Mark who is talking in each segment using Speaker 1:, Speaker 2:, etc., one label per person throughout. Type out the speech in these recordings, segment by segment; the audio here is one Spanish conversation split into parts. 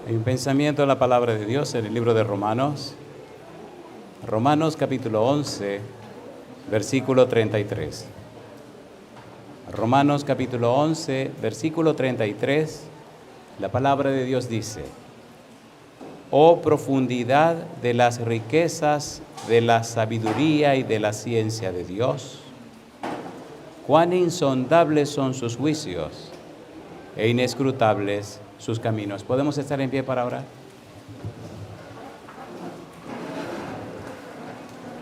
Speaker 1: Hay un pensamiento en la palabra de Dios en el libro de Romanos. Romanos capítulo 11, versículo 33. Romanos capítulo 11, versículo 33. La palabra de Dios dice: oh profundidad de las riquezas, de la sabiduría y de la ciencia de Dios, cuán insondables son sus juicios e inescrutables sus caminos. ¿Podemos estar en pie para orar?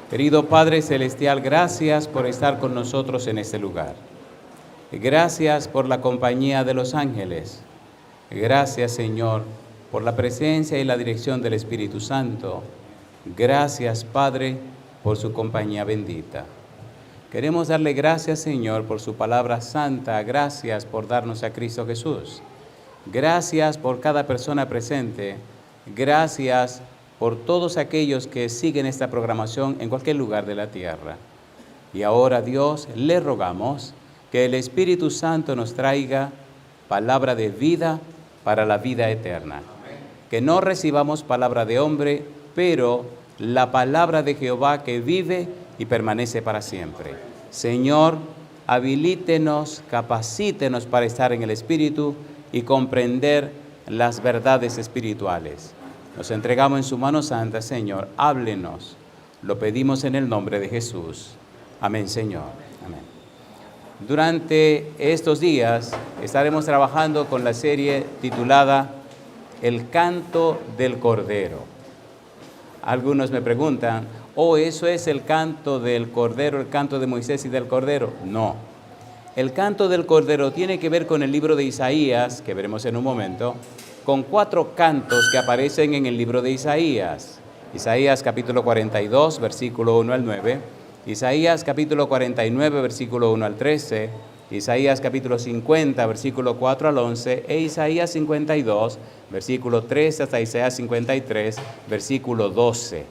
Speaker 1: Querido Padre Celestial, gracias por estar con nosotros en este lugar. Gracias por la compañía de los ángeles. Gracias, Señor, por la presencia y la dirección del Espíritu Santo. Gracias, Padre, por su compañía bendita. Queremos darle gracias, Señor, por su palabra santa. Gracias por darnos a Cristo Jesús. Gracias por cada persona presente. Gracias por todos aquellos que siguen esta programación en cualquier lugar de la tierra. Y ahora, Dios, le rogamos que el Espíritu Santo nos traiga palabra de vida para la vida eterna. Que no recibamos palabra de hombre, pero la palabra de Jehová que vive y permanece para siempre. Señor, habilítenos, capacítenos para estar en el Espíritu y comprender las verdades espirituales. Nos entregamos en su mano santa, Señor. Háblenos. Lo pedimos en el nombre de Jesús. Amén, Señor. Amén. Durante estos días estaremos trabajando con la serie titulada El canto del Cordero. Algunos me preguntan, ¿eso es el canto del Cordero, el canto de Moisés y del Cordero? No. El canto del Cordero tiene que ver con el libro de Isaías, que veremos en un momento, con 4 cantos que aparecen en el libro de Isaías. Isaías capítulo 42, versículo 1 al 9, Isaías capítulo 49, versículo 1 al 13, Isaías capítulo 50, versículo 4 al 11, e Isaías 52, versículo 3 hasta Isaías 53, versículo 12.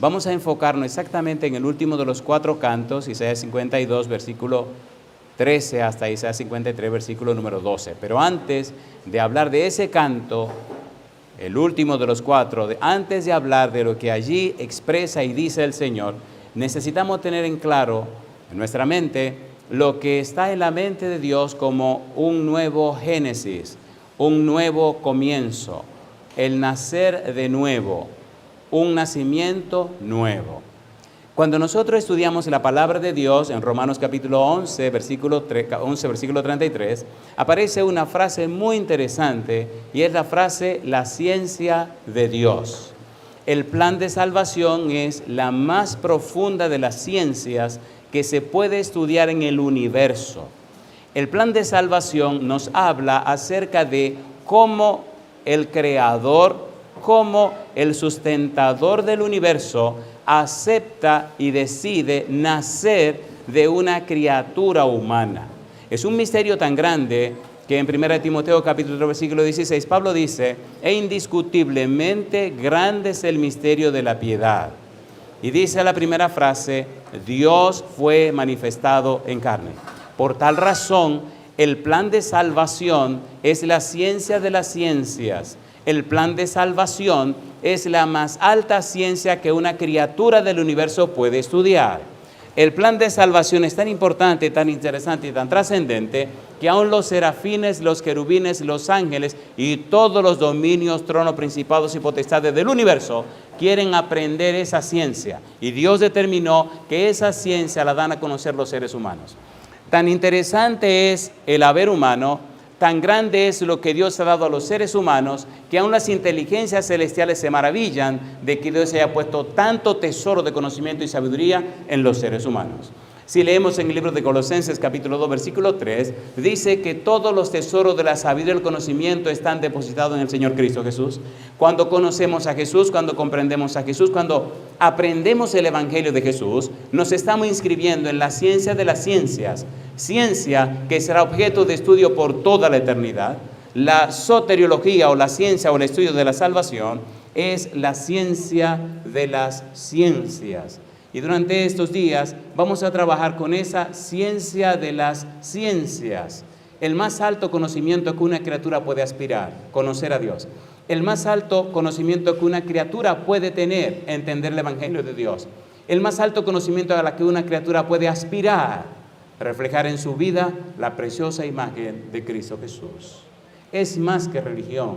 Speaker 1: Vamos a enfocarnos exactamente en el último de los 4 cantos, Isaías 52, versículo 13 hasta Isaías 53, versículo número 12. Pero antes de hablar de ese canto, el último de los 4, antes de hablar de lo que allí expresa y dice el Señor, necesitamos tener en claro en nuestra mente lo que está en la mente de Dios como un nuevo Génesis, un nuevo comienzo, el nacer de nuevo, un nacimiento nuevo. Cuando nosotros estudiamos la palabra de Dios en Romanos capítulo 11, versículo 33, aparece una frase muy interesante y es la frase la ciencia de Dios. El plan de salvación es la más profunda de las ciencias que se puede estudiar en el universo. El plan de salvación nos habla acerca de cómo el Creador, cómo el sustentador del universo acepta y decide nacer de una criatura humana. Es un misterio tan grande que en 1 Timoteo capítulo 3, versículo 16, Pablo dice: e indiscutiblemente grande es el misterio de la piedad. Y dice la primera frase: Dios fue manifestado en carne. Por tal razón, el plan de salvación es la ciencia de las ciencias. El plan de salvación es la más alta ciencia que una criatura del universo puede estudiar. El plan de salvación es tan importante, tan interesante y tan trascendente que aún los serafines, los querubines, los ángeles y todos los dominios, tronos, principados y potestades del universo quieren aprender esa ciencia. Y Dios determinó que esa ciencia la dan a conocer los seres humanos. Tan interesante es el haber humano, tan grande es lo que Dios ha dado a los seres humanos, que aún las inteligencias celestiales se maravillan de que Dios haya puesto tanto tesoro de conocimiento y sabiduría en los seres humanos. Si leemos en el libro de Colosenses capítulo 2, versículo 3, dice que todos los tesoros de la sabiduría y el conocimiento están depositados en el Señor Cristo Jesús. Cuando conocemos a Jesús, cuando comprendemos a Jesús, cuando aprendemos el Evangelio de Jesús, nos estamos inscribiendo en la ciencia de las ciencias, ciencia que será objeto de estudio por toda la eternidad. La soteriología o la ciencia o el estudio de la salvación es la ciencia de las ciencias. Y durante estos días vamos a trabajar con esa ciencia de las ciencias. El más alto conocimiento que una criatura puede aspirar, conocer a Dios. El más alto conocimiento que una criatura puede tener, entender el Evangelio de Dios. El más alto conocimiento a la que una criatura puede aspirar, reflejar en su vida la preciosa imagen de Cristo Jesús. Es más que religión,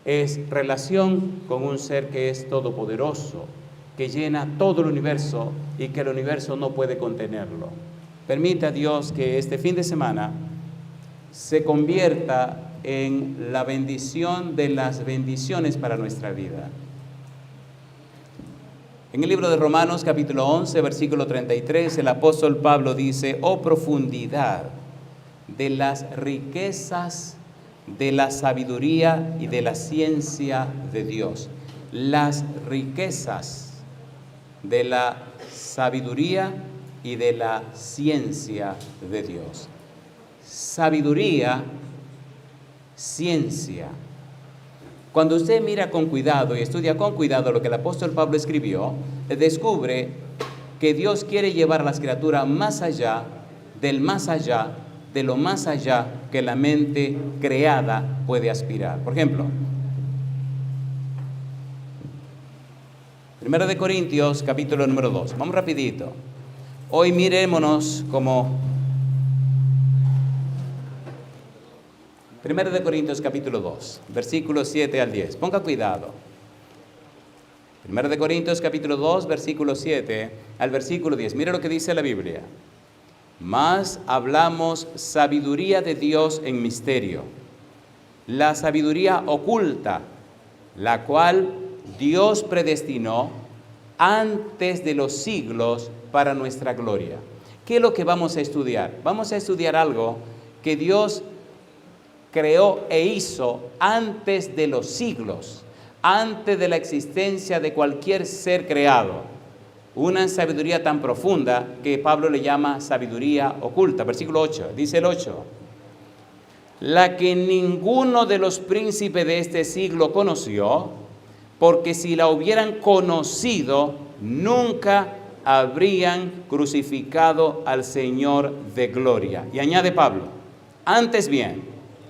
Speaker 1: es relación con un ser que es todopoderoso, que llena todo el universo y que el universo no puede contenerlo. Permita Dios que este fin de semana se convierta en la bendición de las bendiciones para nuestra vida. En el libro de Romanos capítulo 11, versículo 33, el apóstol Pablo dice: oh profundidad de las riquezas, de la sabiduría y de la ciencia de Dios. Las riquezas de la sabiduría y de la ciencia de Dios. Sabiduría, ciencia. Cuando usted mira con cuidado y estudia con cuidado lo que el apóstol Pablo escribió, descubre que Dios quiere llevar a las criaturas más allá, de lo más allá que la mente creada puede aspirar. Por ejemplo, 1 de Corintios, capítulo número 2. Vamos rapidito. Hoy mirémonos como 1 de Corintios capítulo 2, versículos 7 al 10. Ponga cuidado. 1 de Corintios capítulo 2, versículo 7 al versículo 10. Mire lo que dice la Biblia. Mas hablamos sabiduría de Dios en misterio, la sabiduría oculta, la cual Dios predestinó antes de los siglos para nuestra gloria. ¿Qué es lo que vamos a estudiar? Vamos a estudiar algo que Dios creó e hizo antes de los siglos, antes de la existencia de cualquier ser creado. Una sabiduría tan profunda que Pablo le llama sabiduría oculta. Versículo 8, dice el 8. La que ninguno de los príncipes de este siglo conoció, porque si la hubieran conocido, nunca habrían crucificado al Señor de gloria. Y añade Pablo, antes bien,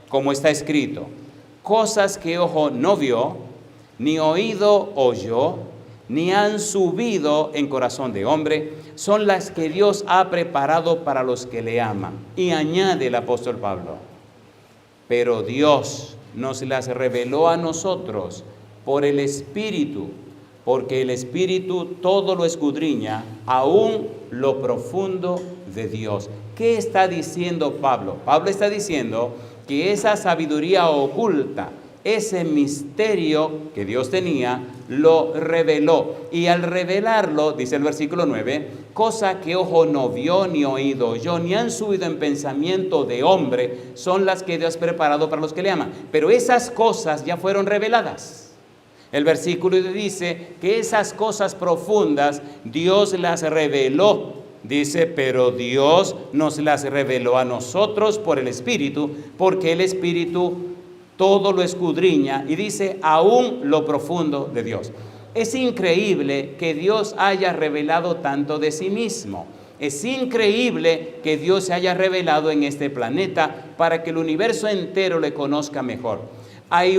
Speaker 1: como está escrito, cosas que ojo no vio, ni oído oyó, ni han subido en corazón de hombre, son las que Dios ha preparado para los que le aman. Y añade el apóstol Pablo, pero Dios nos las reveló a nosotros por el Espíritu, porque el Espíritu todo lo escudriña, aún lo profundo de Dios. ¿Qué está diciendo Pablo? Pablo está diciendo que esa sabiduría oculta, ese misterio que Dios tenía, lo reveló. Y al revelarlo, dice el versículo 9, cosa que ojo no vio, ni oído oyó, ni han subido en pensamiento de hombre, son las que Dios ha preparado para los que le aman. Pero esas cosas ya fueron reveladas. El versículo dice que esas cosas profundas Dios las reveló. Dice, pero Dios nos las reveló a nosotros por el Espíritu, porque el Espíritu todo lo escudriña, y dice, aún lo profundo de Dios. Es increíble que Dios haya revelado tanto de sí mismo. Es increíble que Dios se haya revelado en este planeta para que el universo entero le conozca mejor. Hay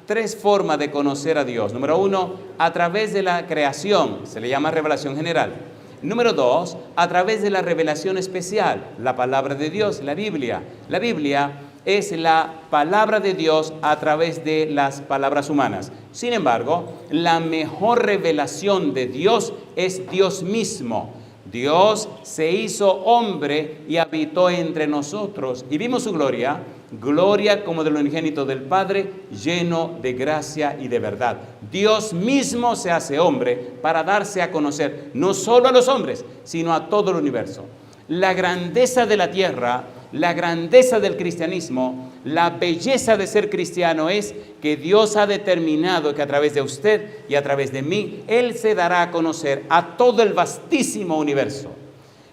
Speaker 1: tres formas de conocer a Dios. Número 1, a través de la creación, se le llama revelación general. Número 2, a través de la revelación especial, la palabra de Dios, la Biblia. La Biblia es la palabra de Dios a través de las palabras humanas. Sin embargo, la mejor revelación de Dios es Dios mismo. Dios se hizo hombre y habitó entre nosotros y vimos su gloria, gloria como del unigénito del Padre, lleno de gracia y de verdad. Dios mismo se hace hombre para darse a conocer, no solo a los hombres, sino a todo el universo. La grandeza de la tierra, la grandeza del cristianismo, la belleza de ser cristiano es que Dios ha determinado que a través de usted y a través de mí, Él se dará a conocer a todo el vastísimo universo.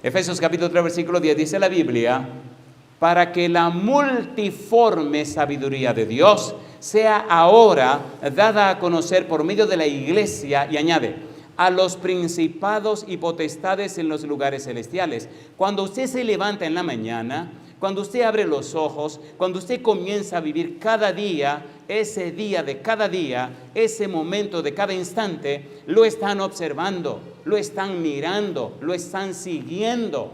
Speaker 1: Efesios capítulo 3, versículo 10 dice la Biblia, para que la multiforme sabiduría de Dios sea ahora dada a conocer por medio de la iglesia, y añade, a los principados y potestades en los lugares celestiales. Cuando usted se levanta en la mañana, Cuando usted abre los ojos, cuando usted comienza a vivir cada día, ese día de cada día, ese momento de cada instante, lo están observando, lo están mirando, lo están siguiendo.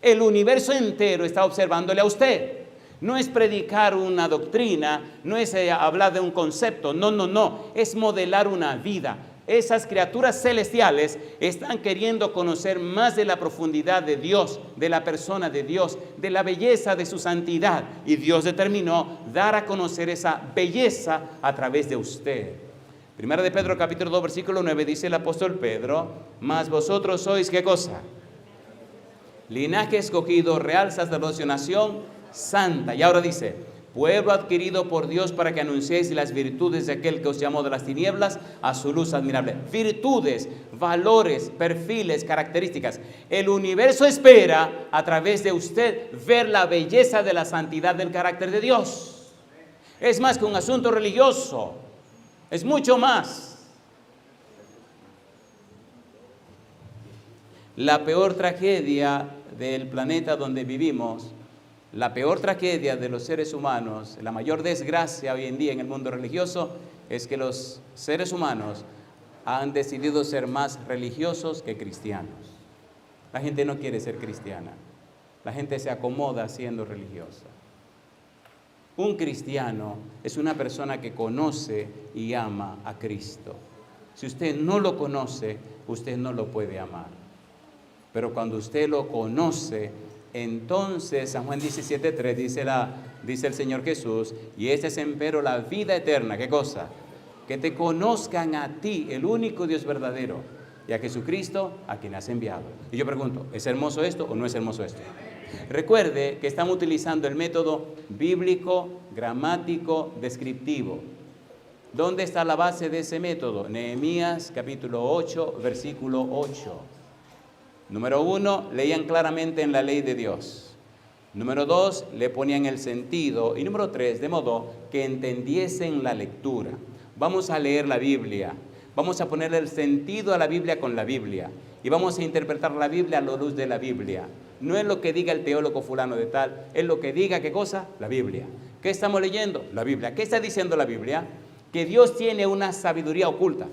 Speaker 1: El universo entero está observándole a usted. No es predicar una doctrina, no es hablar de un concepto, no, es modelar una vida. Esas criaturas celestiales están queriendo conocer más de la profundidad de Dios, de la persona de Dios, de la belleza de su santidad. Y Dios determinó dar a conocer esa belleza a través de usted. Primera de Pedro capítulo 2 versículo 9 dice el apóstol Pedro: mas vosotros sois, ¿qué cosa? Linaje escogido, real sacerdocio, nación santa. Y ahora dice: pueblo adquirido por Dios para que anunciéis las virtudes de aquel que os llamó de las tinieblas a su luz admirable. Virtudes, valores, perfiles, características. El universo espera a través de usted ver la belleza de la santidad del carácter de Dios. Es más que un asunto religioso, es mucho más. La peor tragedia del planeta donde vivimos, la peor tragedia de los seres humanos, la mayor desgracia hoy en día en el mundo religioso, es que los seres humanos han decidido ser más religiosos que cristianos. La gente no quiere ser cristiana, la gente se acomoda siendo religiosa. Un cristiano es una persona que conoce y ama a Cristo. Si usted no lo conoce, usted no lo puede amar. Pero cuando usted lo conoce, entonces, San Juan 17:3 dice el Señor Jesús: y esta es empero la vida eterna. ¿Qué cosa? Que te conozcan a ti, el único Dios verdadero, y a Jesucristo, a quien has enviado. Y yo pregunto, ¿es hermoso esto o no es hermoso esto? Recuerde que estamos utilizando el método bíblico, gramático, descriptivo. ¿Dónde está la base de ese método? Nehemías capítulo 8, versículo 8. Número 1, leían claramente en la ley de Dios. Número 2, le ponían el sentido. Y número 3, de modo que entendiesen la lectura. Vamos a leer la Biblia. Vamos a ponerle el sentido a la Biblia con la Biblia. Y vamos a interpretar la Biblia a la luz de la Biblia. No es lo que diga el teólogo fulano de tal, es lo que diga, ¿qué cosa? La Biblia. ¿Qué estamos leyendo? La Biblia. ¿Qué está diciendo la Biblia? Que Dios tiene una sabiduría oculta.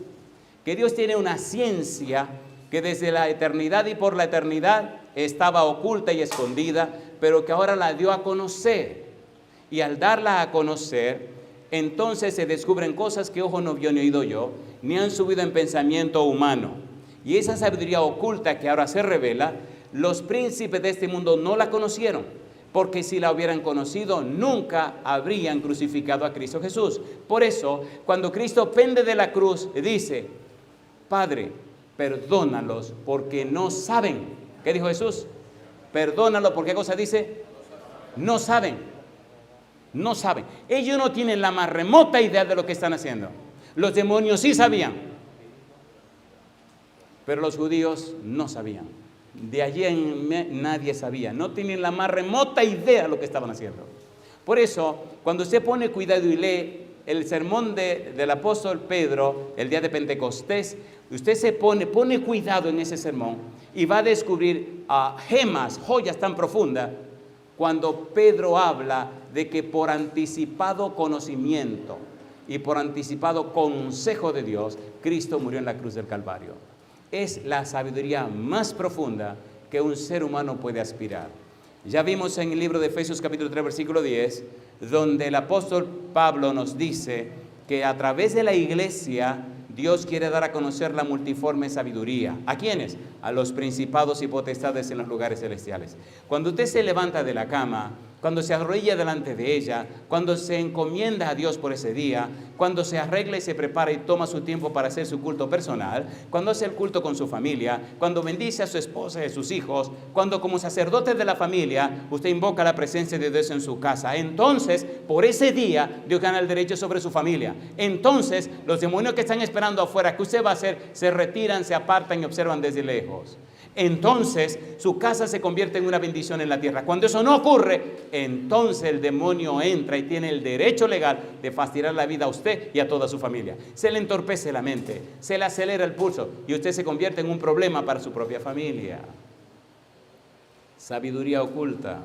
Speaker 1: Que Dios tiene una ciencia que desde la eternidad y por la eternidad estaba oculta y escondida, pero que ahora la dio a conocer. Y al darla a conocer, entonces se descubren cosas que ojo no vio ni oído yo, ni han subido en pensamiento humano. Y esa sabiduría oculta que ahora se revela, los príncipes de este mundo no la conocieron, porque si la hubieran conocido, nunca habrían crucificado a Cristo Jesús. Por eso, cuando Cristo pende de la cruz, dice: Padre, perdónalos porque no saben. ¿Qué dijo Jesús? Perdónalos porque, ¿qué cosa dice? No saben. No saben. Ellos no tienen la más remota idea de lo que están haciendo. Los demonios sí sabían, pero los judíos no sabían. De allí nadie sabía. No tienen la más remota idea de lo que estaban haciendo. Por eso, cuando usted pone cuidado y lee el sermón del apóstol Pedro, el día de Pentecostés, usted pone cuidado en ese sermón y va a descubrir gemas, joyas tan profundas, cuando Pedro habla de que por anticipado conocimiento y por anticipado consejo de Dios, Cristo murió en la cruz del Calvario. Es la sabiduría más profunda que un ser humano puede aspirar. Ya vimos en el libro de Efesios capítulo 3 versículo 10, donde el apóstol Pablo nos dice que a través de la iglesia Dios quiere dar a conocer la multiforme sabiduría. ¿A quiénes? A los principados y potestades en los lugares celestiales. Cuando usted se levanta de la cama, cuando se arrodilla delante de ella, cuando se encomienda a Dios por ese día, cuando se arregla y se prepara y toma su tiempo para hacer su culto personal, cuando hace el culto con su familia, cuando bendice a su esposa y a sus hijos, cuando como sacerdote de la familia usted invoca la presencia de Dios en su casa, entonces por ese día Dios gana el derecho sobre su familia. Entonces los demonios que están esperando afuera, ¿qué usted va a hacer? Se retiran, se apartan y observan desde lejos. Entonces su casa se convierte en una bendición en la tierra. Cuando eso no ocurre, entonces el demonio entra y tiene el derecho legal de fastidiar la vida a usted y a toda su familia. Se le entorpece la mente, se le acelera el pulso y usted se convierte en un problema para su propia familia. Sabiduría oculta.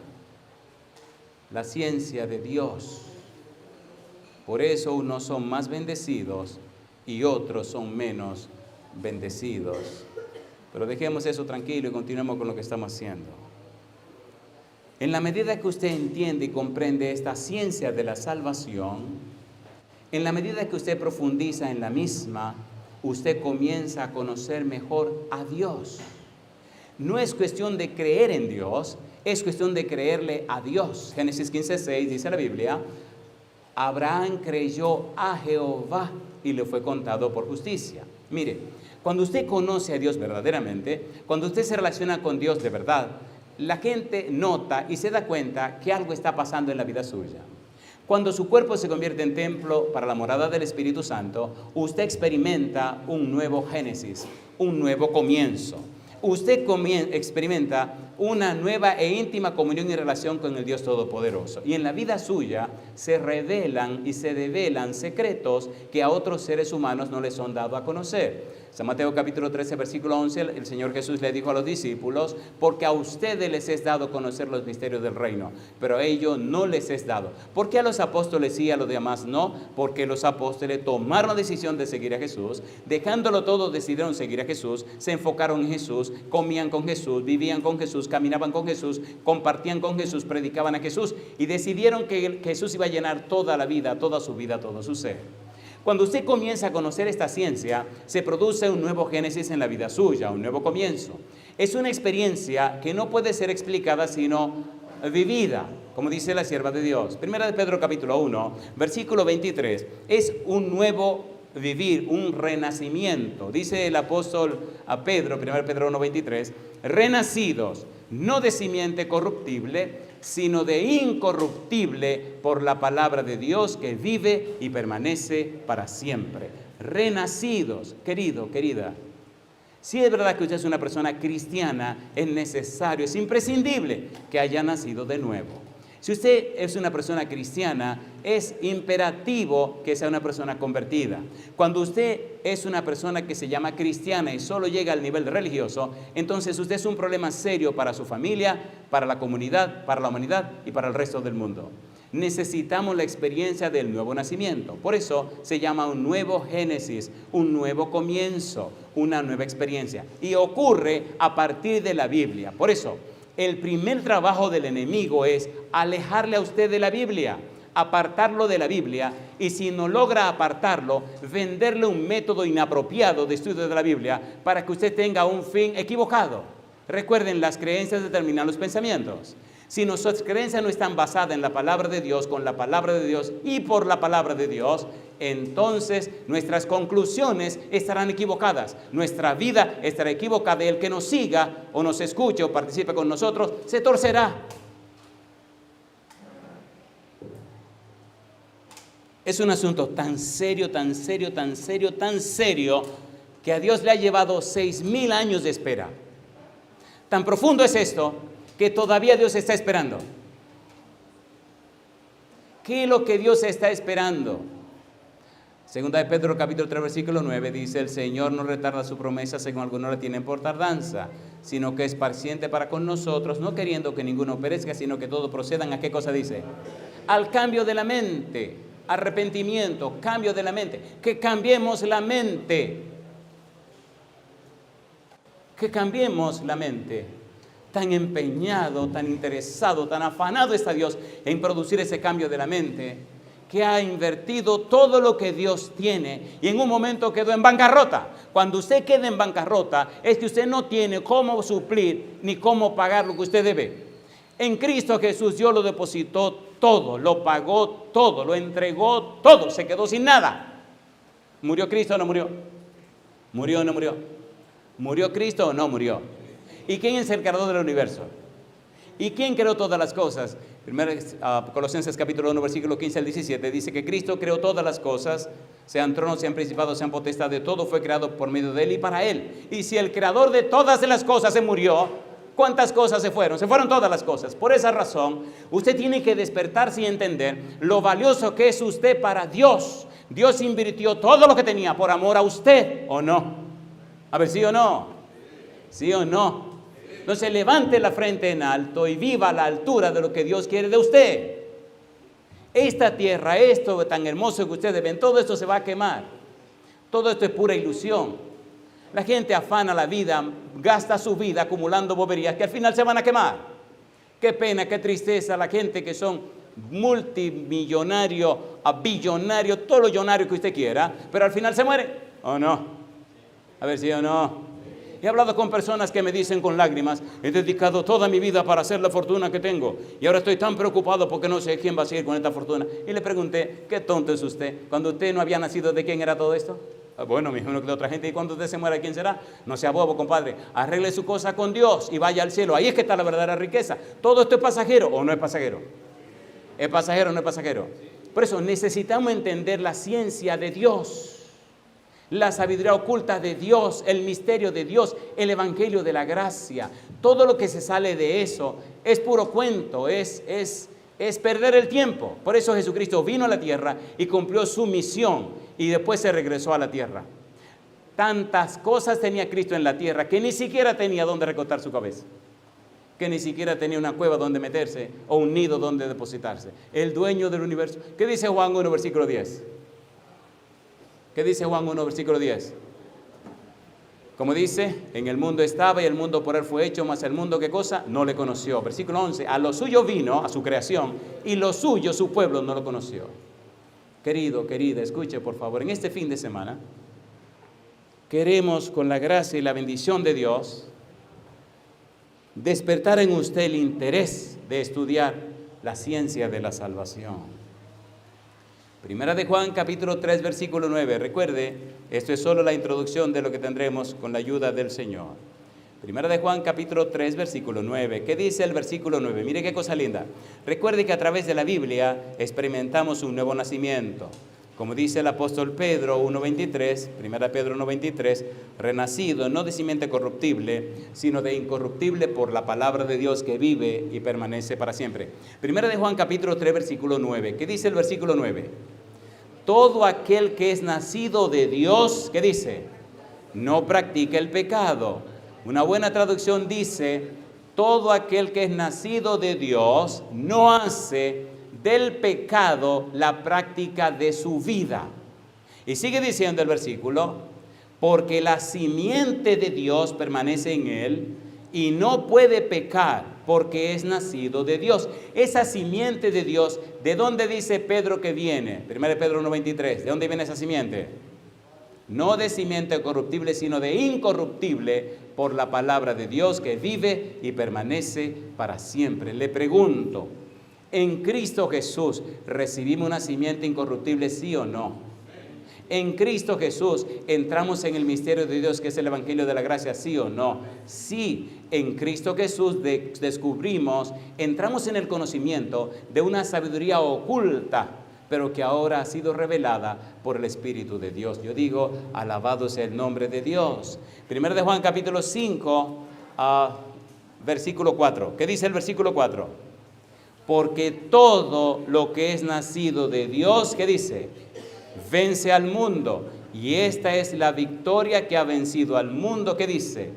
Speaker 1: la ciencia de Dios. Por eso unos son más bendecidos y otros son menos bendecidos. Pero dejemos eso tranquilo y continuemos con lo que estamos haciendo. En la medida que usted entiende y comprende esta ciencia de la salvación, en la medida que usted profundiza en la misma, usted comienza a conocer mejor a Dios. No es cuestión de creer en Dios, es cuestión de creerle a Dios. Génesis 15:6 dice la Biblia: Abraham creyó a Jehová y le fue contado por justicia. Mire, cuando usted conoce a Dios verdaderamente, cuando usted se relaciona con Dios de verdad, la gente nota y se da cuenta que algo está pasando en la vida suya. Cuando su cuerpo se convierte en templo para la morada del Espíritu Santo, usted experimenta un nuevo génesis, un nuevo comienzo. Usted experimenta una nueva e íntima comunión y relación con el Dios Todopoderoso. Y en la vida suya se revelan y se develan secretos que a otros seres humanos no les son dados a conocer. San Mateo capítulo 13, versículo 11, el Señor Jesús le dijo a los discípulos: porque a ustedes les es dado conocer los misterios del reino, pero a ellos no les es dado. ¿Por qué a los apóstoles sí y a los demás no? Porque los apóstoles tomaron la decisión de seguir a Jesús, dejándolo todo decidieron seguir a Jesús, se enfocaron en Jesús, comían con Jesús, vivían con Jesús, caminaban con Jesús, compartían con Jesús, predicaban a Jesús y decidieron que Jesús iba a llenar toda la vida, toda su vida, todo su ser. Cuando usted comienza a conocer esta ciencia, se produce un nuevo génesis en la vida suya, un nuevo comienzo. Es una experiencia que no puede ser explicada sino vivida, como dice la sierva de Dios. Primera de Pedro capítulo 1, versículo 23, es un nuevo vivir, un renacimiento. Dice el apóstol a Pedro, 1 Pedro 1, 23, renacidos, no de simiente corruptible, sino de incorruptible por la palabra de Dios que vive y permanece para siempre. Renacidos, querido, querida. Si es verdad que usted es una persona cristiana, es necesario, es imprescindible que haya nacido de nuevo. Si usted es una persona cristiana, es imperativo que sea una persona convertida. Cuando usted es una persona que se llama cristiana y solo llega al nivel religioso, entonces usted es un problema serio para su familia, para la comunidad, para la humanidad y para el resto del mundo. Necesitamos la experiencia del nuevo nacimiento. Por eso se llama un nuevo génesis, un nuevo comienzo, una nueva experiencia. Y ocurre a partir de la Biblia. Por eso, el primer trabajo del enemigo es alejarle a usted de la Biblia, apartarlo de la Biblia, y si no logra apartarlo, venderle un método inapropiado de estudio de la Biblia para que usted tenga un fin equivocado. Recuerden, las creencias determinan los pensamientos. Si nuestras creencias no están basadas en la palabra de Dios, con la palabra de Dios y por la palabra de Dios, entonces nuestras conclusiones estarán equivocadas. Nuestra vida estará equivocada y el que nos siga o nos escuche o participe con nosotros se torcerá. Es un asunto tan serio, tan serio, tan serio, tan serio, que a Dios le ha llevado 6,000 años de espera. Tan profundo es esto que todavía Dios está esperando. ¿Qué es lo que Dios está esperando? Segunda de Pedro capítulo 3 versículo 9 dice: el Señor no retarda su promesa según algunos la tienen por tardanza, sino que es paciente para con nosotros, no queriendo que ninguno perezca, sino que todos procedan. ¿A qué cosa dice? Al cambio de la mente, arrepentimiento, cambio de la mente, que cambiemos la mente, que cambiemos la mente. Tan empeñado, tan interesado, tan afanado está Dios en producir ese cambio de la mente, que ha invertido todo lo que Dios tiene y en un momento quedó en bancarrota. Cuando usted queda en bancarrota, es que usted no tiene cómo suplir ni cómo pagar lo que usted debe. En Cristo Jesús Dios lo depositó todo, lo pagó todo, lo entregó todo, se quedó sin nada. ¿Murió Cristo o no murió? ¿Murió o no murió? ¿Murió Cristo o no murió? ¿Y quién es el creador del universo? ¿Y quién creó todas las cosas? Colosenses capítulo 1, versículo 15 al 17, dice que Cristo creó todas las cosas, sean tronos, sean principados, sean potestades, todo fue creado por medio de Él y para Él. Y si el creador de todas las cosas se murió, ¿cuántas cosas se fueron? Se fueron todas las cosas. Por esa razón, usted tiene que despertarse y entender lo valioso que es usted para Dios. Dios invirtió todo lo que tenía por amor a usted, ¿o no? A ver, ¿sí o no? ¿Sí o no? Entonces levante la frente en alto y viva a la altura de lo que Dios quiere de usted. Esta tierra, esto tan hermoso que ustedes ven, todo esto se va a quemar. Todo esto es pura ilusión. La gente afana la vida, gasta su vida acumulando boberías que al final se van a quemar. Qué pena, qué tristeza la gente que son multimillonarios, billonarios, todos los millonarios que usted quiera, pero al final se mueren. ¿O no? A ver si o no. He hablado con personas que me dicen con lágrimas, he dedicado toda mi vida para hacer la fortuna que tengo y ahora estoy tan preocupado porque no sé quién va a seguir con esta fortuna. Y le pregunté, ¿qué tonto es usted? Cuando usted no había nacido, ¿de quién era todo esto? Bueno, me imagino que de otra gente. ¿Y cuando usted se muera, quién será? No sea bobo, compadre. Arregle su cosa con Dios y vaya al cielo. Ahí es que está la verdadera riqueza. ¿Todo esto es pasajero o no es pasajero? ¿Es pasajero o no es pasajero? Por eso necesitamos entender la ciencia de Dios, la sabiduría oculta de Dios, el misterio de Dios, el evangelio de la gracia. Todo lo que se sale de eso es puro cuento, es perder el tiempo. Por eso Jesucristo vino a la tierra y cumplió su misión y después se regresó a la tierra. Tantas cosas tenía Cristo en la tierra que ni siquiera tenía donde recostar su cabeza, que ni siquiera tenía una cueva donde meterse o un nido donde depositarse. El dueño del universo. ¿Qué dice Juan 1, versículo 10? ¿Qué dice Juan 1, versículo 10? Como dice, en el mundo estaba y el mundo por él fue hecho, mas el mundo, ¿qué cosa? No le conoció. Versículo 11, a lo suyo vino, a su creación, y lo suyo, su pueblo, no lo conoció. Querido, querida, escuche por favor, en este fin de semana, queremos con la gracia y la bendición de Dios, despertar en usted el interés de estudiar la ciencia de la salvación. Primera de Juan, capítulo 3, versículo 9. Recuerde, esto es solo la introducción de lo que tendremos con la ayuda del Señor. Primera de Juan, capítulo 3, versículo 9. ¿Qué dice el versículo 9? Mire qué cosa linda. Recuerde que a través de la Biblia experimentamos un nuevo nacimiento. Como dice el apóstol Pedro 1.23, Primera Pedro 1.23, renacido no de simiente corruptible, sino de incorruptible por la palabra de Dios que vive y permanece para siempre. Primera de Juan capítulo 3, versículo 9. ¿Qué dice el versículo 9? Todo aquel que es nacido de Dios, ¿qué dice? No practica el pecado. Una buena traducción dice, todo aquel que es nacido de Dios no hace del pecado la práctica de su vida. Y sigue diciendo el versículo, porque la simiente de Dios permanece en él y no puede pecar porque es nacido de Dios. Esa simiente de Dios, ¿de dónde dice Pedro que viene? 1 Pedro 1.23, ¿de dónde viene esa simiente? No de simiente corruptible, sino de incorruptible por la palabra de Dios que vive y permanece para siempre. Le pregunto, ¿en Cristo Jesús recibimos una simiente incorruptible, sí o no? En Cristo Jesús entramos en el misterio de Dios que es el evangelio de la gracia, sí o no? Sí, en Cristo Jesús descubrimos, entramos en el conocimiento de una sabiduría oculta, pero que ahora ha sido revelada por el Espíritu de Dios. Yo digo, alabado sea el nombre de Dios. Primero de Juan capítulo 5, versículo 4. ¿Qué dice el versículo 4? Porque todo lo que es nacido de Dios, ¿qué dice? Vence al mundo. Y esta es la victoria que ha vencido al mundo, ¿qué dice?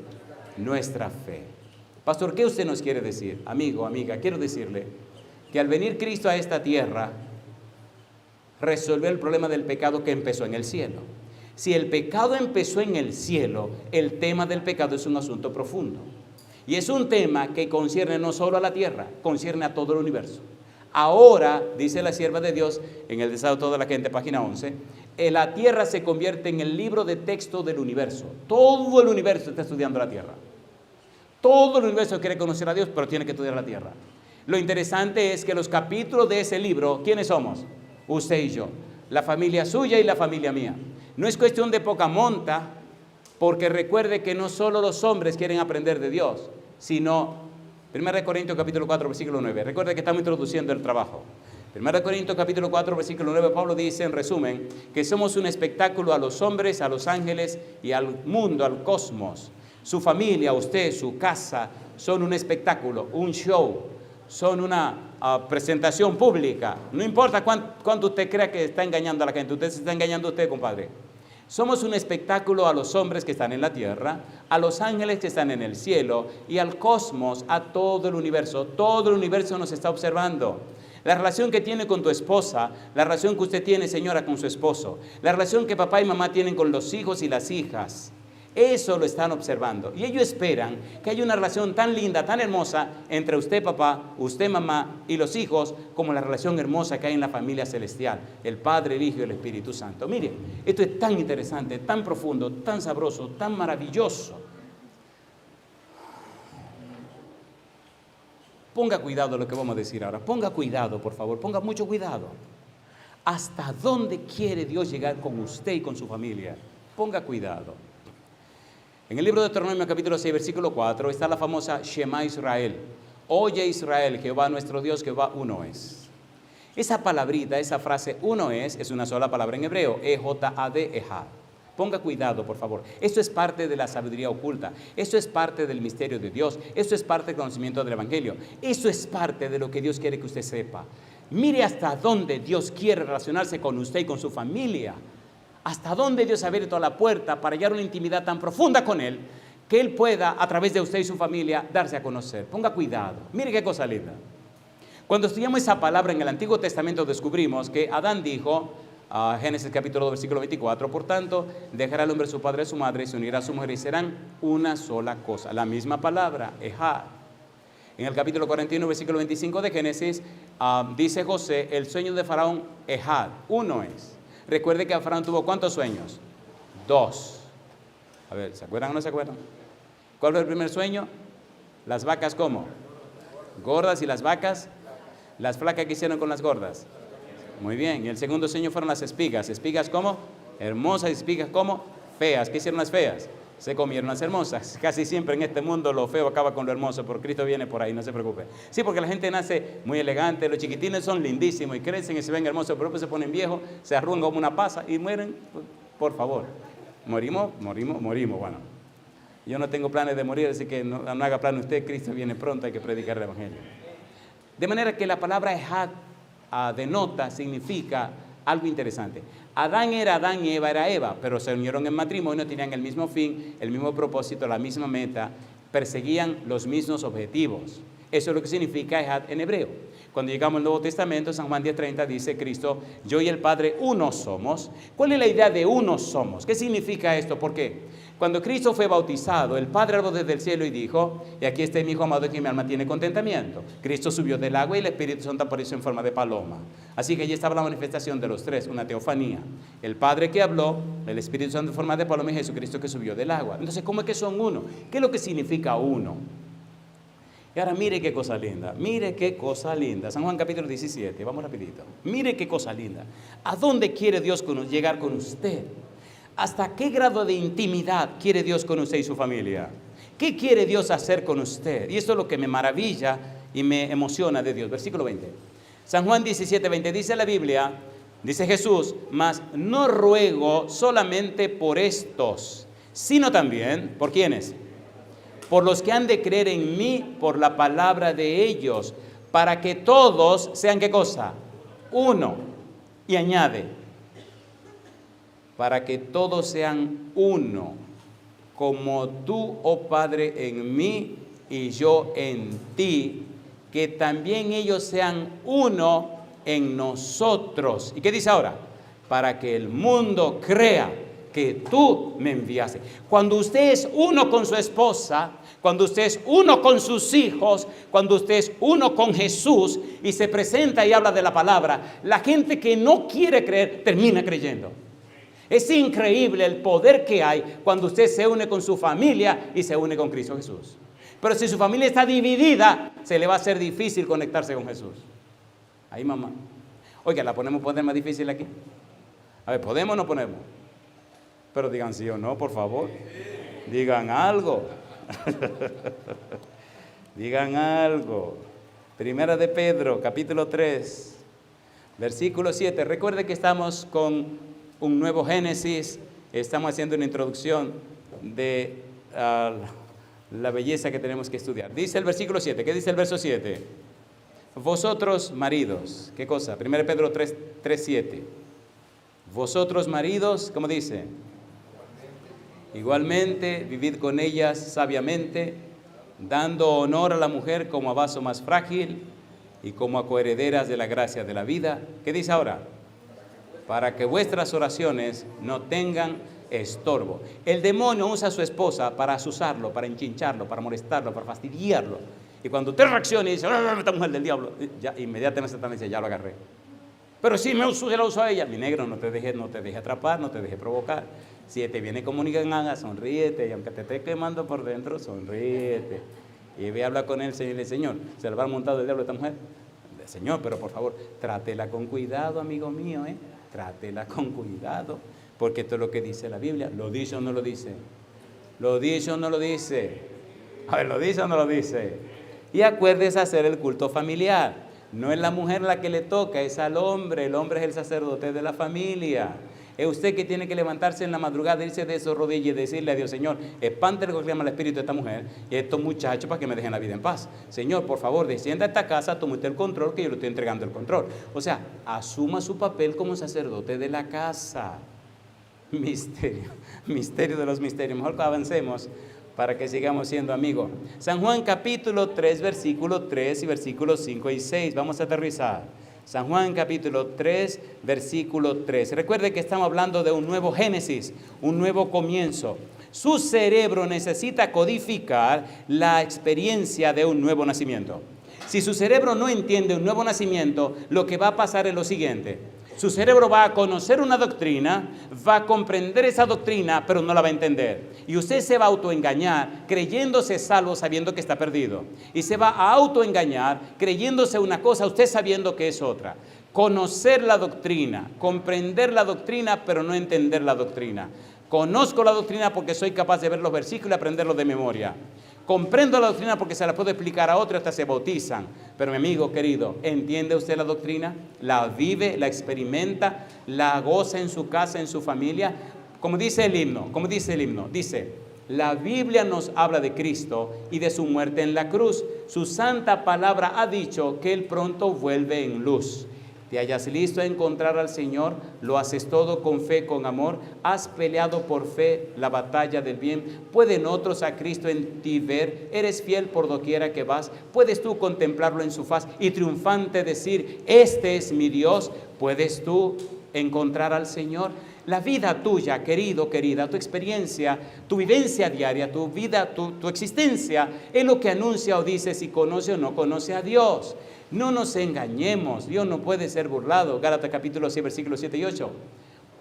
Speaker 1: Nuestra fe. Pastor, ¿qué usted nos quiere decir? Amigo, amiga, quiero decirle que al venir Cristo a esta tierra, resolvió el problema del pecado que empezó en el cielo. Si el pecado empezó en el cielo, el tema del pecado es un asunto profundo. Y es un tema que concierne no solo a la tierra, concierne a todo el universo. Ahora, dice la sierva de Dios, en el Deseo de toda la gente, página 11, la tierra se convierte en el libro de texto del universo. Todo el universo está estudiando la tierra. Todo el universo quiere conocer a Dios, pero tiene que estudiar la tierra. Lo interesante es que los capítulos de ese libro, ¿quiénes somos? Usted y yo, la familia suya y la familia mía. No es cuestión de poca monta, porque recuerde que no solo los hombres quieren aprender de Dios, sino, 1 Corintios capítulo 4, versículo 9. Recuerde que estamos introduciendo el trabajo. 1 Corintios capítulo 4, versículo 9, Pablo dice en resumen que somos un espectáculo a los hombres, a los ángeles y al mundo, al cosmos. Su familia, usted, su casa, son un espectáculo, un show, son una presentación pública. No importa cuánto usted crea que está engañando a la gente, usted se está engañando a usted, compadre. Somos un espectáculo a los hombres que están en la tierra, a los ángeles que están en el cielo y al cosmos, a todo el universo. Todo el universo nos está observando. La relación que tiene con tu esposa, la relación que usted tiene, señora, con su esposo, la relación que papá y mamá tienen con los hijos y las hijas. Eso lo están observando. Y ellos esperan que haya una relación tan linda, tan hermosa entre usted, papá, usted, mamá y los hijos, como la relación hermosa que hay en la familia celestial, el Padre, el Hijo y el Espíritu Santo. Mire, esto es tan interesante, tan profundo, tan sabroso, tan maravilloso. Ponga cuidado lo que vamos a decir ahora. Ponga cuidado, por favor. Ponga mucho cuidado. ¿Hasta dónde quiere Dios llegar con usted y con su familia? Ponga cuidado. En el libro de Deuteronomio capítulo 6, versículo 4, está la famosa Shema Israel. Oye Israel, Jehová nuestro Dios, Jehová uno es. Esa palabrita, esa frase uno es una sola palabra en hebreo. E-J-A-D, Ejad. Ponga cuidado, por favor. Esto es parte de la sabiduría oculta. Esto es parte del misterio de Dios. Esto es parte del conocimiento del Evangelio. Eso es parte de lo que Dios quiere que usted sepa. Mire hasta dónde Dios quiere relacionarse con usted y con su familia. Hasta dónde Dios ha abierto la puerta para hallar una intimidad tan profunda con Él, que Él pueda, a través de usted y su familia, darse a conocer. Ponga cuidado. Mire qué cosa linda. Cuando estudiamos esa palabra en el Antiguo Testamento, descubrimos que Adán dijo, Génesis capítulo 2, versículo 24, por tanto, dejará el hombre a su padre y a su madre, y se unirá a su mujer, y serán una sola cosa. La misma palabra, Ejad. En el capítulo 41, versículo 25 de Génesis, dice José, el sueño de Faraón, Ejad, uno es. Recuerde que Faraón tuvo ¿cuántos sueños? 2. A ver, ¿se acuerdan o no se acuerdan? ¿Cuál fue el primer sueño? Las vacas, ¿cómo? Gordas, y las vacas, las flacas que hicieron con las gordas. Muy bien. Y el segundo sueño fueron las espigas. ¿Espigas cómo? Hermosas. ¿Espigas cómo? Feas. ¿Qué hicieron las feas? Se comieron las hermosas. Casi siempre en este mundo lo feo acaba con lo hermoso, porque Cristo viene por ahí, no se preocupe. Sí, porque la gente nace muy elegante, los chiquitines son lindísimos y crecen y se ven hermosos, pero después se ponen viejos, se arrugan como una pasa y mueren. Por favor, morimos. Bueno, yo no tengo planes de morir, así que no haga plan usted. Cristo viene pronto, hay que predicar el Evangelio. De manera que la palabra Ejad denota, significa algo interesante. Adán era Adán y Eva era Eva, pero se unieron en matrimonio, tenían el mismo fin, el mismo propósito, la misma meta, perseguían los mismos objetivos. Eso es lo que significa Ejad en hebreo. Cuando llegamos al Nuevo Testamento, San Juan 10:30 dice Cristo, yo y el Padre uno somos. ¿Cuál es la idea de uno somos? ¿Qué significa esto? ¿Por qué? Cuando Cristo fue bautizado, el Padre habló desde el cielo y dijo, y aquí está mi Hijo amado en quien mi alma tiene contentamiento. Cristo subió del agua y el Espíritu Santo apareció en forma de paloma. Así que allí estaba la manifestación de los tres, una teofanía. El Padre que habló, el Espíritu Santo en forma de paloma y Jesucristo que subió del agua. Entonces, ¿cómo es que son uno? ¿Qué es lo que significa uno? Y ahora mire qué cosa linda, mire qué cosa linda. San Juan capítulo 17, vamos rapidito. Mire qué cosa linda. ¿A dónde quiere Dios llegar con usted? ¿Hasta qué grado de intimidad quiere Dios con usted y su familia? ¿Qué quiere Dios hacer con usted? Y esto es lo que me maravilla y me emociona de Dios. Versículo 20. San Juan 17, 20 dice la Biblia, dice Jesús, mas no ruego solamente por estos, sino también, ¿por quiénes? Por los que han de creer en mí por la palabra de ellos, para que todos sean, ¿qué cosa? Uno. Y añade, para que todos sean uno, como tú, oh Padre, en mí y yo en ti, que también ellos sean uno en nosotros. ¿Y qué dice ahora? Para que el mundo crea que tú me enviaste. Cuando usted es uno con su esposa, cuando usted es uno con sus hijos, cuando usted es uno con Jesús y se presenta y habla de la palabra, la gente que no quiere creer termina creyendo. Es increíble el poder que hay cuando usted se une con su familia y se une con Cristo Jesús. Pero si su familia está dividida, se le va a hacer difícil conectarse con Jesús. Ahí, mamá. Oiga, ¿la podemos poner más difícil aquí? A ver, ¿podemos o no ponemos? Pero digan sí o no, por favor. Digan algo. Digan algo. Primera de Pedro, capítulo 3, versículo 7. Recuerde que estamos con un nuevo Génesis. Estamos haciendo una introducción de la belleza que tenemos que estudiar. Dice el versículo 7. ¿Qué dice el verso 7? Vosotros maridos. ¿Qué cosa? 1 Pedro 3, 7. Vosotros maridos, ¿cómo dice? Igualmente, vivid con ellas sabiamente, dando honor a la mujer como a vaso más frágil y como coherederas de la gracia de la vida. ¿Qué dice ahora? Para que vuestras oraciones no tengan estorbo. El demonio usa a su esposa para asusarlo, para enchincharlo, para molestarlo, para fastidiarlo. Y cuando usted reacciona y dice, esta mujer del diablo, ya inmediatamente Satanás dice, ya lo agarré. Pero si me uso, se la uso a ella. Mi negro, no te dejes atrapar, no te dejes provocar. Si te viene comunicando, sonríete, y aunque te esté quemando por dentro, sonríete. Y ve a hablar con él, Señor, y dice, Señor, ¿se le va a montar el diablo a esta mujer? Señor, pero por favor, trátela con cuidado, amigo mío, trátela con cuidado, porque esto es lo que dice la Biblia. ¿Lo dice o no lo dice? ¿Lo dice o no lo dice? A ver, ¿lo dice o no lo dice? Y acuérdese hacer el culto familiar. No es la mujer la que le toca, es al hombre. El hombre es el sacerdote de la familia. Es usted que tiene que levantarse en la madrugada, irse de su rodilla y decirle a Dios, Señor, espante lo que llama el espíritu de esta mujer y a estos muchachos para que me dejen la vida en paz. Señor, por favor, descienda a esta casa, tome usted el control, que yo le estoy entregando el control. O sea, asuma su papel como sacerdote de la casa. Misterio de los misterios. Mejor que avancemos para que sigamos siendo amigos. San Juan capítulo 3, versículo 3 y versículos 5 y 6. Vamos a aterrizar. San Juan capítulo 3, versículo 3. Recuerde que estamos hablando de un nuevo Génesis, un nuevo comienzo. Su cerebro necesita codificar la experiencia de un nuevo nacimiento. Si su cerebro no entiende un nuevo nacimiento, lo que va a pasar es lo siguiente. Su cerebro va a conocer una doctrina, va a comprender esa doctrina, pero no la va a entender. Y usted se va a autoengañar creyéndose salvo sabiendo que está perdido. Y se va a autoengañar creyéndose una cosa, usted sabiendo que es otra. Conocer la doctrina, comprender la doctrina, pero no entender la doctrina. Conozco la doctrina porque soy capaz de ver los versículos y aprenderlos de memoria. Comprendo la doctrina porque se la puedo explicar a otros, hasta se bautizan. Pero mi amigo querido, ¿entiende usted la doctrina? ¿La vive, la experimenta, la goza en su casa, en su familia? Como dice el himno, dice, la Biblia nos habla de Cristo y de su muerte en la cruz. Su santa palabra ha dicho que Él pronto vuelve en luz. Te hayas listo a encontrar al Señor, lo haces todo con fe, con amor, has peleado por fe la batalla del bien, pueden otros a Cristo en ti ver, eres fiel por doquiera que vas, puedes tú contemplarlo en su faz y triunfante decir, este es mi Dios, puedes tú encontrar al Señor. La vida tuya, querido, querida, tu experiencia, tu vivencia diaria, tu vida, tu existencia, es lo que anuncia o dice si conoce o no conoce a Dios. No nos engañemos, Dios no puede ser burlado. Gálatas capítulo 6, versículos 7 y 8.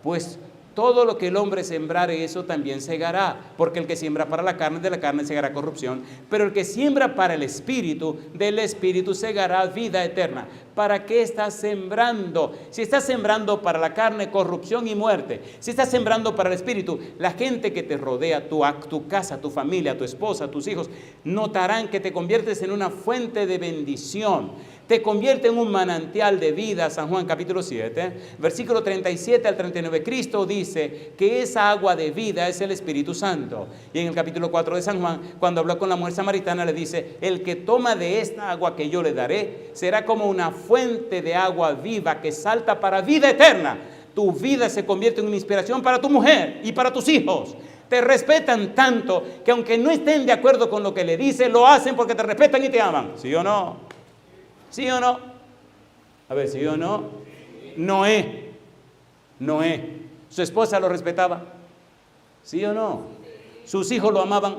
Speaker 1: Pues todo lo que el hombre sembrare, eso también segará. Porque el que siembra para la carne, de la carne segará corrupción. Pero el que siembra para el espíritu, del espíritu segará vida eterna. ¿Para qué estás sembrando? Si estás sembrando para la carne, corrupción y muerte. Si estás sembrando para el espíritu, la gente que te rodea, tu casa, tu familia, tu esposa, tus hijos, notarán que te conviertes en una fuente de bendición. Te convierte en un manantial de vida. San Juan capítulo 7, versículo 37 al 39. Cristo dice que esa agua de vida es el Espíritu Santo. Y en el capítulo 4 de San Juan, cuando habló con la mujer samaritana, le dice, el que toma de esta agua que yo le daré, será como una fuente de agua viva que salta para vida eterna. Tu vida se convierte en una inspiración para tu mujer y para tus hijos. Te respetan tanto que aunque no estén de acuerdo con lo que le dice, lo hacen porque te respetan y te aman. ¿Sí o no? ¿Sí o no? A ver, ¿sí o no? Noé, su esposa lo respetaba. ¿Sí o no? Sus hijos lo amaban.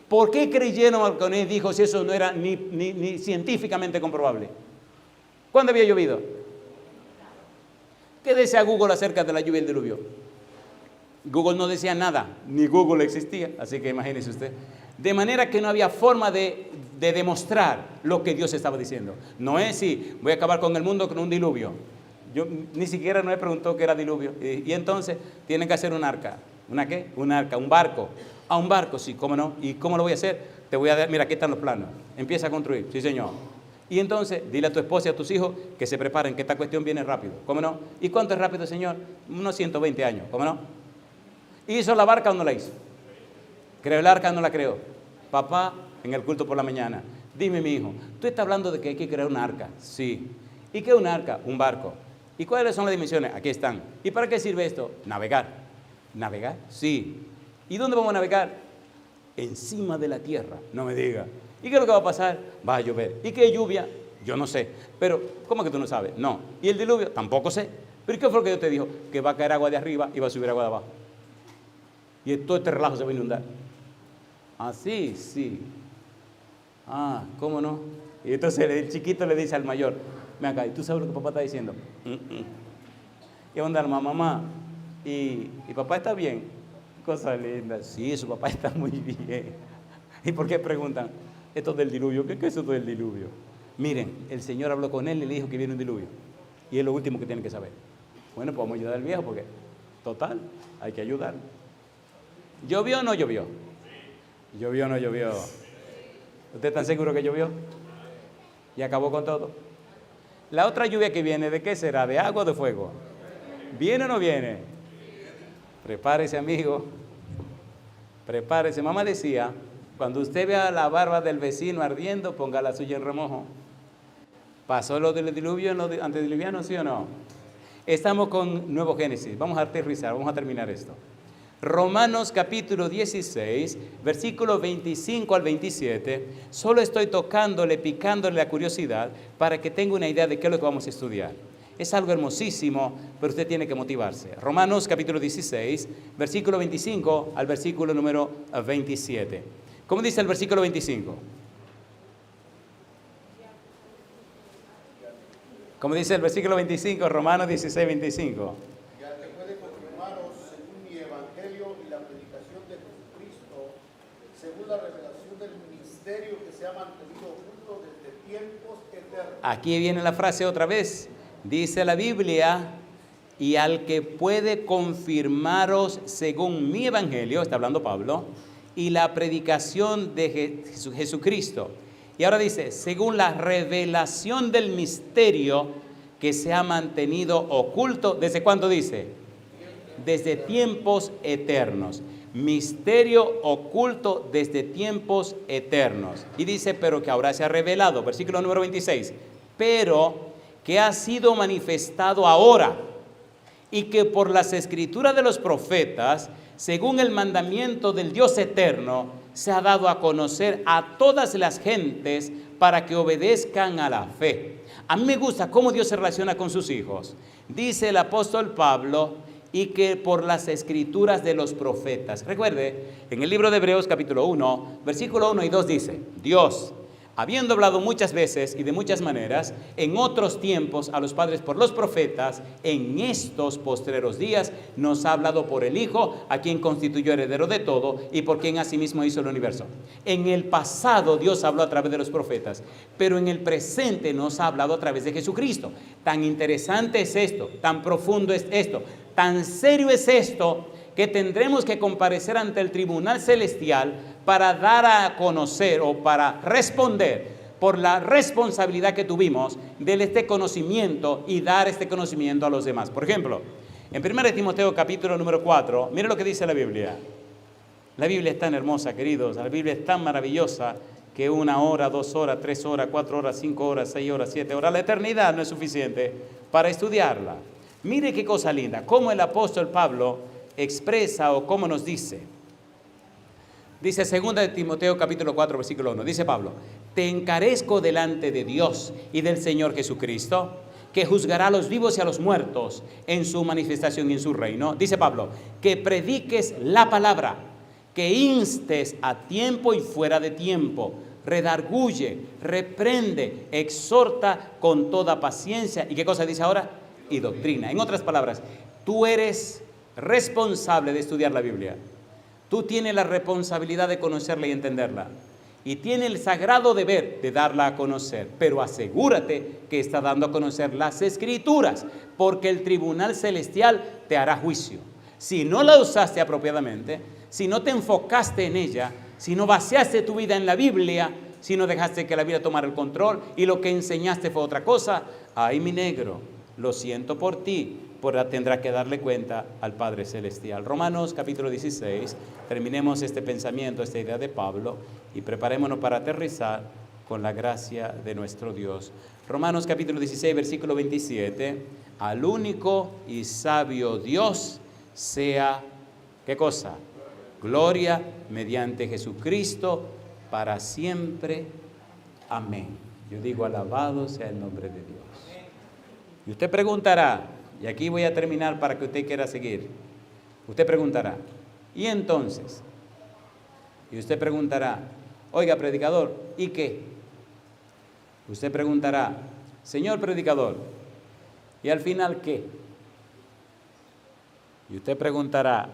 Speaker 1: ¿Por qué creyeron al que Noé dijo si eso no era ni científicamente comprobable? ¿Cuándo había llovido? ¿Qué decía Google acerca de la lluvia y el diluvio? Google no decía nada, ni Google existía, así que imagínese usted. De manera que no había forma de demostrar lo que Dios estaba diciendo. Noé, sí, voy a acabar con el mundo con un diluvio. Yo ni siquiera Noé preguntó qué era diluvio. Y entonces tienen que hacer un arca. ¿Una qué? Un arca, un barco. A un barco, sí, ¿cómo no? ¿Y cómo lo voy a hacer? Te voy a dar, mira, aquí están los planos. Empieza a construir, sí señor. Y entonces dile a tu esposa y a tus hijos que se preparen, que esta cuestión viene rápido. ¿Cómo no? ¿Y cuánto es rápido, señor? Unos 120 años, ¿cómo no? ¿Hizo la barca o no la hizo? ¿Creó el arca o no la creó? Papá, en el culto por la mañana, dime mi hijo, tú estás hablando de que hay que crear una arca. Sí. ¿Y qué es una arca? Un barco. ¿Y cuáles son las dimensiones? Aquí están. ¿Y para qué sirve esto? Navegar. ¿Navegar? Sí. ¿Y dónde vamos a navegar? Encima de la tierra, no me diga. ¿Y qué es lo que va a pasar? Va a llover. ¿Y qué lluvia? Yo no sé. Pero, ¿cómo que tú no sabes? No. ¿Y el diluvio? Tampoco sé. ¿Pero qué fue lo que Dios te dijo? Que va a caer agua de arriba y va a subir agua de abajo. Y todo este relajo se va a inundar. Ah, sí, sí. Ah, ¿cómo no? Y entonces el chiquito le dice al mayor, ven acá, ¿y tú sabes lo que papá está diciendo? ¿Qué onda, mamá? ¿Y papá está bien? Cosa linda. Sí, su papá está muy bien. ¿Y por qué preguntan? Esto del diluvio. ¿Qué es eso del diluvio? Miren, el Señor habló con él y le dijo que viene un diluvio. Y es lo último que tienen que saber. Bueno, pues vamos a ayudar al viejo porque, total, hay que ayudar. ¿Llovió o no llovió? ¿Llovió o no llovió? ¿Usted está seguro que llovió? ¿Y acabó con todo? La otra lluvia que viene, ¿de qué será? ¿De agua o de fuego? ¿Viene o no viene? Prepárese, amigo. Prepárese. Mamá decía, cuando usted vea la barba del vecino ardiendo, ponga la suya en remojo. ¿Pasó lo del diluvio en lo antediluviano, sí o no? Estamos con Nuevo Génesis. Vamos a aterrizar, vamos a terminar esto. Romanos capítulo 16, versículo 25 al 27. Solo estoy picándole la curiosidad para que tenga una idea de qué es lo que vamos a estudiar. Es algo hermosísimo, pero usted tiene que motivarse. Romanos capítulo 16, versículo 25 al versículo número 27. ¿Cómo dice el versículo 25? ¿Cómo dice el versículo 25? Romanos 16, 25.
Speaker 2: La revelación del ministerio que se ha mantenido oculto desde tiempos eternos.
Speaker 1: Aquí viene la frase otra vez. Dice la Biblia, y al que puede confirmaros según mi evangelio, está hablando Pablo, y la predicación de Jesucristo. Y ahora dice, según la revelación del misterio que se ha mantenido oculto, ¿desde cuándo dice? Desde tiempos eternos. Misterio oculto desde tiempos eternos. Y dice, pero que ahora se ha revelado, versículo número 26, pero que ha sido manifestado ahora y que por las escrituras de los profetas, según el mandamiento del Dios eterno, se ha dado a conocer a todas las gentes para que obedezcan a la fe. A mí me gusta cómo Dios se relaciona con sus hijos. Dice el apóstol Pablo, y que por las escrituras de los profetas. Recuerde, en el libro de Hebreos capítulo 1, versículo 1 y 2 dice, Dios, habiendo hablado muchas veces y de muchas maneras, en otros tiempos a los padres por los profetas, en estos postreros días nos ha hablado por el Hijo, a quien constituyó heredero de todo y por quien asimismo hizo el universo. En el pasado Dios habló a través de los profetas, pero en el presente nos ha hablado a través de Jesucristo. Tan interesante es esto, tan profundo es esto, tan serio es esto, que tendremos que comparecer ante el tribunal celestial para dar a conocer o para responder por la responsabilidad que tuvimos de este conocimiento y dar este conocimiento a los demás. Por ejemplo, en 1 Timoteo capítulo número 4, mire lo que dice la Biblia. La Biblia es tan hermosa, queridos, la Biblia es tan maravillosa que 1 hora, 2 horas, 3 horas, 4 horas, 5 horas, 6 horas, 7 horas, la eternidad no es suficiente para estudiarla. Mire qué cosa linda, cómo el apóstol Pablo expresa o cómo nos dice. Dice 2 de Timoteo capítulo 4 versículo 1, dice Pablo, te encarezco delante de Dios y del Señor Jesucristo, que juzgará a los vivos y a los muertos en su manifestación y en su reino. Dice Pablo, que prediques la palabra, que instes a tiempo y fuera de tiempo, redarguye, reprende, exhorta con toda paciencia. ¿Y qué cosa dice ahora? Y doctrina. En otras palabras, tú eres responsable de estudiar la Biblia. Tú tienes la responsabilidad de conocerla y entenderla. Y tienes el sagrado deber de darla a conocer. Pero asegúrate que está dando a conocer las Escrituras, porque el tribunal celestial te hará juicio. Si no la usaste apropiadamente, si no te enfocaste en ella, si no vaciaste tu vida en la Biblia, si no dejaste que la vida tomara el control y lo que enseñaste fue otra cosa, ay mi negro, lo siento por ti, pero tendrá que darle cuenta al Padre Celestial. Romanos capítulo 16, terminemos este pensamiento, esta idea de Pablo y preparémonos para aterrizar con la gracia de nuestro Dios. Romanos capítulo 16, versículo 27, al único y sabio Dios sea, ¿qué cosa? Gloria mediante Jesucristo para siempre. Amén. Yo digo, alabado sea el nombre de Dios. Y usted preguntará, y aquí voy a terminar para que usted quiera seguir. Usted preguntará, ¿y entonces? Y usted preguntará, oiga, predicador, ¿y qué? Usted preguntará, señor predicador, ¿y al final qué? Y usted preguntará,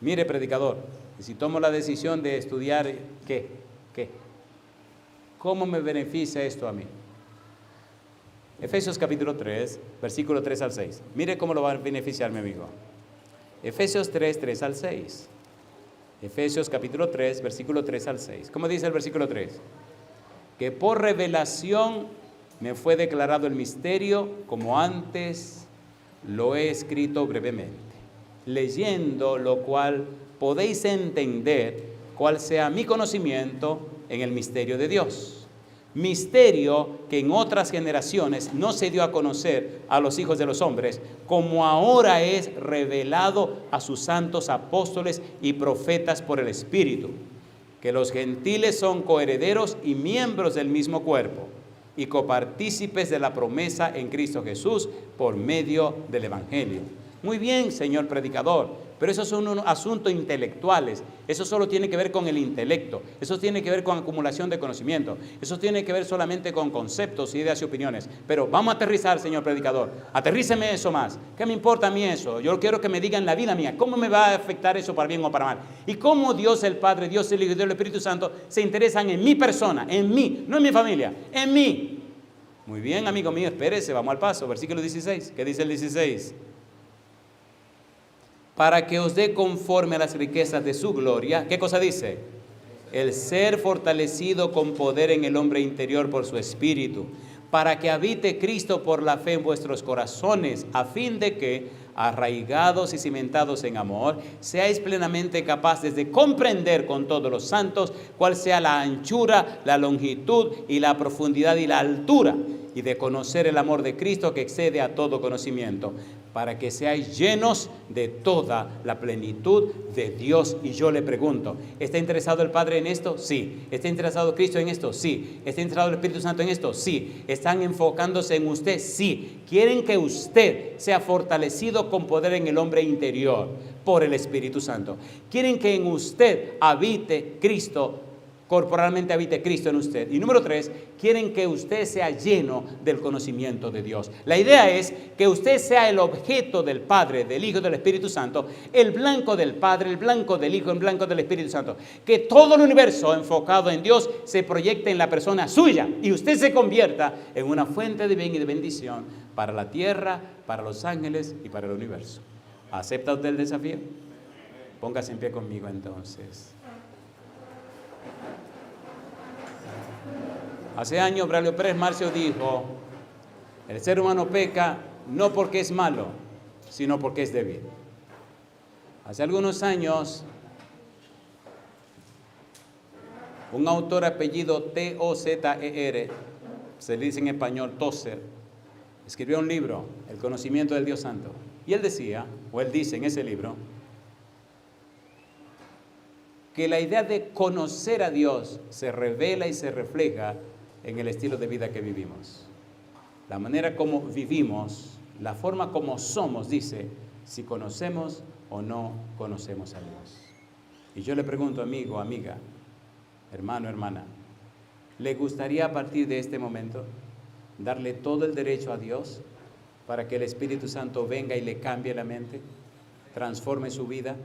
Speaker 1: mire predicador, ¿y si tomo la decisión de estudiar, qué? ¿Qué? ¿Cómo me beneficia esto a mí? Efesios capítulo 3, versículo 3 al 6. Mire cómo lo va a beneficiar mi amigo. Efesios 3, 3 al 6. Efesios capítulo 3, versículo 3 al 6. ¿Cómo dice el versículo 3? Que por revelación me fue declarado el misterio, como antes lo he escrito brevemente, leyendo lo cual podéis entender cuál sea mi conocimiento en el misterio de Dios. Misterio que en otras generaciones no se dio a conocer a los hijos de los hombres, como ahora es revelado a sus santos apóstoles y profetas por el Espíritu, que los gentiles son coherederos y miembros del mismo cuerpo, y copartícipes de la promesa en Cristo Jesús por medio del Evangelio. Muy bien, señor predicador, pero esos son unos asuntos intelectuales. Eso solo tiene que ver con el intelecto. Eso tiene que ver con acumulación de conocimiento. Eso tiene que ver solamente con conceptos, ideas y opiniones. Pero vamos a aterrizar, señor predicador. Aterríceme eso más. ¿Qué me importa a mí eso? Yo quiero que me digan la vida mía. ¿Cómo me va a afectar eso para bien o para mal? Y cómo Dios el Padre, Dios el Hijo y Dios el Espíritu Santo se interesan en mi persona, en mí, no en mi familia, en mí. Muy bien, amigo mío, espérese, vamos al paso. Versículo 16. ¿Qué dice el 16? Para que os dé conforme a las riquezas de su gloria. ¿Qué cosa dice? El ser fortalecido con poder en el hombre interior por su espíritu, para que habite Cristo por la fe en vuestros corazones, a fin de que, arraigados y cimentados en amor, seáis plenamente capaces de comprender con todos los santos cuál sea la anchura, la longitud y la profundidad y la altura, y de conocer el amor de Cristo que excede a todo conocimiento, para que seáis llenos de toda la plenitud de Dios. Y yo le pregunto, ¿está interesado el Padre en esto? Sí. ¿Está interesado Cristo en esto? Sí. ¿Está interesado el Espíritu Santo en esto? Sí. ¿Están enfocándose en usted? Sí. ¿Quieren que usted sea fortalecido con poder en el hombre interior por el Espíritu Santo? ¿Quieren que en usted habite Cristo? Corporalmente habite Cristo en usted. Y número 3, quieren que usted sea lleno del conocimiento de Dios. La idea es que usted sea el objeto del Padre, del Hijo y del Espíritu Santo, el blanco del Padre, el blanco del Hijo, el blanco del Espíritu Santo. Que todo el universo enfocado en Dios se proyecte en la persona suya y usted se convierta en una fuente de bien y de bendición para la tierra, para los ángeles y para el universo. ¿Acepta usted el desafío? Póngase en pie conmigo entonces. Hace años Braulio Pérez Marcio dijo, el ser humano peca no porque es malo, sino porque es débil. Hace algunos años, un autor apellido T-O-Z-E-R, se le dice en español Tozer, escribió un libro, El conocimiento del Dios Santo. Y él decía, o él dice en ese libro, que la idea de conocer a Dios se revela y se refleja en el estilo de vida que vivimos. La manera como vivimos, la forma como somos, dice si conocemos o no conocemos a Dios. Y yo le pregunto, amigo, amiga, hermano, hermana, ¿le gustaría a partir de este momento darle todo el derecho a Dios para que el Espíritu Santo venga y le cambie la mente, transforme su vida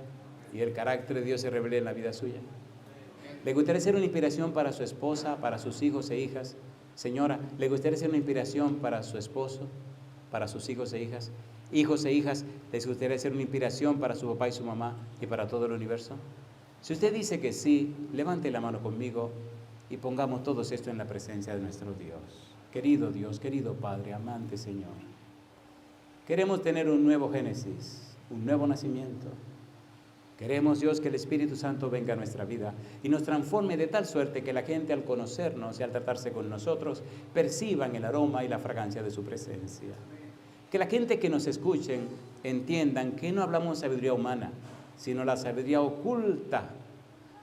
Speaker 1: y el carácter de Dios se revele en la vida suya? ¿Le gustaría ser una inspiración para su esposa, para sus hijos e hijas? Señora, ¿le gustaría ser una inspiración para su esposo, para sus hijos e hijas? Hijos e hijas, ¿les gustaría ser una inspiración para su papá y su mamá y para todo el universo? Si usted dice que sí, levante la mano conmigo y pongamos todos esto en la presencia de nuestro Dios. Querido Dios, querido Padre, amante Señor, queremos tener un nuevo Génesis, un nuevo nacimiento. Queremos, Dios, que el Espíritu Santo venga a nuestra vida y nos transforme de tal suerte que la gente al conocernos y al tratarse con nosotros perciban el aroma y la fragancia de su presencia. Que la gente que nos escuchen entiendan que no hablamos sabiduría humana, sino la sabiduría oculta,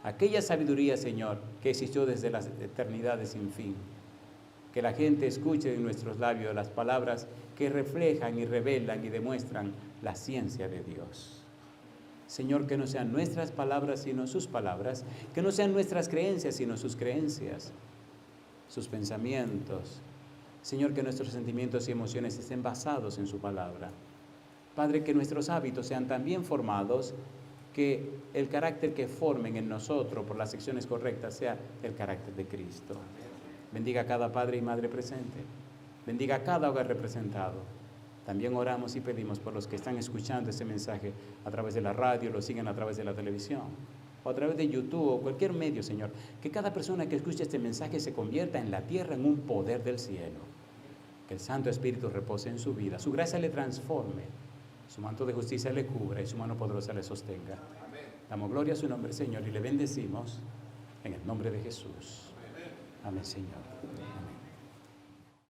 Speaker 1: aquella sabiduría, Señor, que existió desde las eternidades sin fin. Que la gente escuche de nuestros labios las palabras que reflejan y revelan y demuestran la ciencia de Dios. Señor, que no sean nuestras palabras sino sus palabras, que no sean nuestras creencias sino sus creencias, sus pensamientos. Señor, que nuestros sentimientos y emociones estén basados en su palabra. Padre, que nuestros hábitos sean tan bien formados que el carácter que formen en nosotros por las acciones correctas sea el carácter de Cristo. Bendiga a cada padre y madre presente. Bendiga a cada hogar representado. También oramos y pedimos por los que están escuchando este mensaje a través de la radio, lo siguen a través de la televisión, o a través de YouTube, o cualquier medio, Señor. Que cada persona que escuche este mensaje se convierta en la tierra en un poder del cielo. Que el Santo Espíritu repose en su vida, su gracia le transforme, su manto de justicia le cubra y su mano poderosa le sostenga. Damos gloria a su nombre, Señor, y le bendecimos en el nombre de Jesús. Amén, Señor.